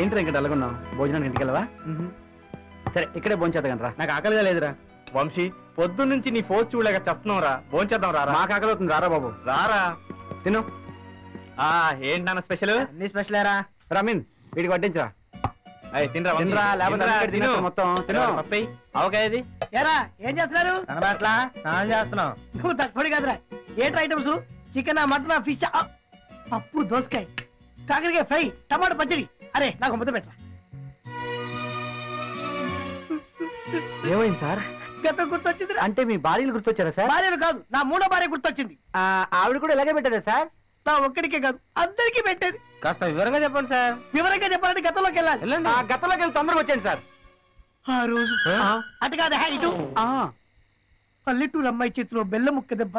ఏంటి ఇంకా డల్గొన్నావు? భోజనానికి ఇంటికి వెళ్ళవా? సరే ఇక్కడే భోంచేద్దాం రా. నాకు ఆకలిగా లేదురా. వంశీ పొద్దున్న నుంచి నీ ఫోన్ చూడలేక చెప్తున్నాం రా. భోంచేద్దాం రారా. మాకు ఆకలి అవుతుంది. రారా బాబు రారా. తిను. ఏంటి నాన్న స్పెషల్? అన్ని స్పెషలేరా. రమీన్ వీడికి వడ్డించరా. తినరా లేకపోతే మొత్తం అవకాయది. ఏరా ఏం చేస్తున్నారు? అట్లా స్నానం చేస్తున్నాం. నువ్వు తక్కువ కదరా. ఏంటి ఐటమ్స్? చికెన్, మటన్, ఫిష్, పప్పు, దోసకాయ, కాకరకాయ ఫ్రై, టమాటా పచ్చడి. అరే నాకు ముద్ద పెట్టరా. ఏమైంది సార్? గతం గుర్తొచ్చింది. అంటే మీ భార్యలు గుర్తొచ్చారా సార్? భార్యలు కాదు, నా మూడో భార్య గుర్తొచ్చింది. ఆవిడ కూడా ఇలాగే పెట్టారా సార్? నా ఒక్కడికే కాదు అందరికీ పెట్టేది. కాస్త వివరంగా చెప్పండి సార్. వివరంగా చెప్పాలంటే గతంలోకి వెళ్ళాలి. గతంలోకి వెళ్ళి తొందరగా వచ్చాను సార్. ఆ రోజు అటు కాదు ఇటు. పల్లెటూరు అమ్మాయి చేతిలో బెల్లం ముక్క దెబ్బ,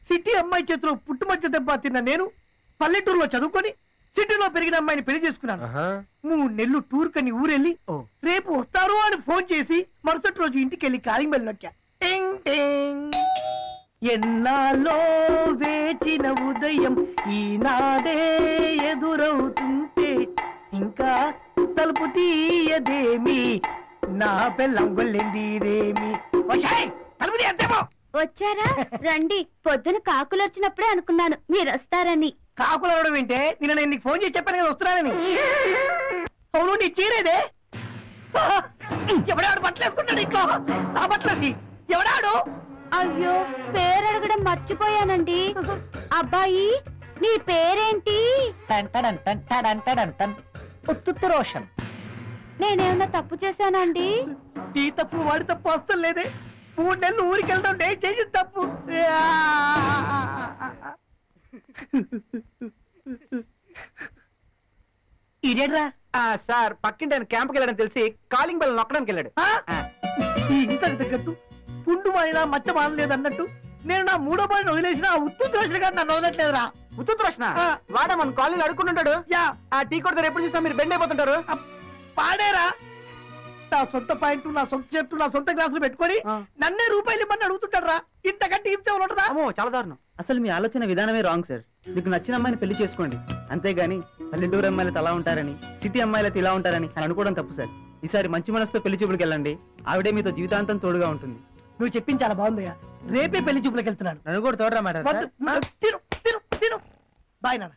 సిటీ అమ్మాయి చేతిలో పుట్టుమచ్చ దెబ్బ తిన్న నేను పల్లెటూరులో చదువుకొని సిటీలో పెరిగిన అమ్మాయిని పెళ్లి చేసుకున్నాను. 3 నెలలు టూర్ కని ఊరెళ్ళి రేపు వస్తారు అని ఫోన్ చేసి మరుసటి రోజు ఇంటికి వెళ్ళి కాలింగ్ బెల్ నొక్కా. ఎన్నాలో వేచిన ఉదయం ఈనాడే ఎదురవుతుంటే ఇంకా తలుపు తీయదేమి నా పెళ్ళం వెళ్ళిందిదేమి. తలుపు తీయదేమో. వచ్చారా? రండి. పొద్దున కాకులు వచ్చినప్పుడే అనుకున్నాను మీరు వస్తారని. కాకులు అవడం వింటే నేను నీకు ఫోన్ చేసి చెప్పాను కదా వస్తున్నానని. అవును నీ చీరేదే. ఎవడాడు బట్టలు వేసుకుంటాడు ఇంట్లో? ఆ బట్టలకి ఎవడాడు? అయ్యో పేరడగడం మర్చిపోయానండి. అబ్బాయి నీ పేరేంటి? రోషన్. నేనేమన్నా తప్పు చేశానండి? నీ తప్పు వాడి తప్పు వస్తం లేదే. 3 నెలలు ఊరికి వెళ్తాం నేను చేసిన తప్పు. ఇదేట్రా? సార్ పక్కింటి ఆయన క్యాంప్కి వెళ్ళాడని తెలిసి కాలింగ్ బెల్ నొక్కడానికి వెళ్ళాడు. ఇంతకు తగ్గట్టు పుండు మాయినా మచ్చ మానలేదన్నట్టు నేను నా మూడో పాయింట్ వదిలేసిన ఉత్తు రోషన్ గారు నన్ను వదలట్లేదురా. ఉత్తు రోషణ వాడ మన కాలనీలో అడుక్కుంటుంటాడు. ఆ టీ కొడతారు ఎప్పుడు చూసా మీరు బెండ్ అయిపోతుంటారు. పాడేరా. నా సొంత పాయింట్, నా సొంత షర్టు, నా సొంత గ్లాసులు పెట్టుకొని నన్నే రూపాయలు ఇమ్మని అడుగుతుంటాడు రా. ఇంతకంటే ఇంతే ఉండదా? చాలా దారుణం. అసలు మీ ఆలోచన విధానమే రాంగ్ సార్. మీకు నచ్చిన అమ్మాయిని పెళ్లి చేసుకోండి, అంతేగాని పల్లెటూరు అమ్మాయిలతో అలా ఉంటారని సిటీ అమ్మాయిలతో ఇలా ఉంటారని అని అనుకోవడం తప్పు సార్. ఈసారి మంచి మనసుతో పెళ్లి చూపులకు వెళ్ళండి. ఆవిడే మీతో జీవితాంతం తోడుగా ఉంటుంది. నువ్వు చెప్పింది చాలా బాగుందయ్యా. రేపే పెళ్లి చూపులకు వెళ్తున్నాను. నన్ను కూడా తోడరా మాట. బాయ్ నాన్న.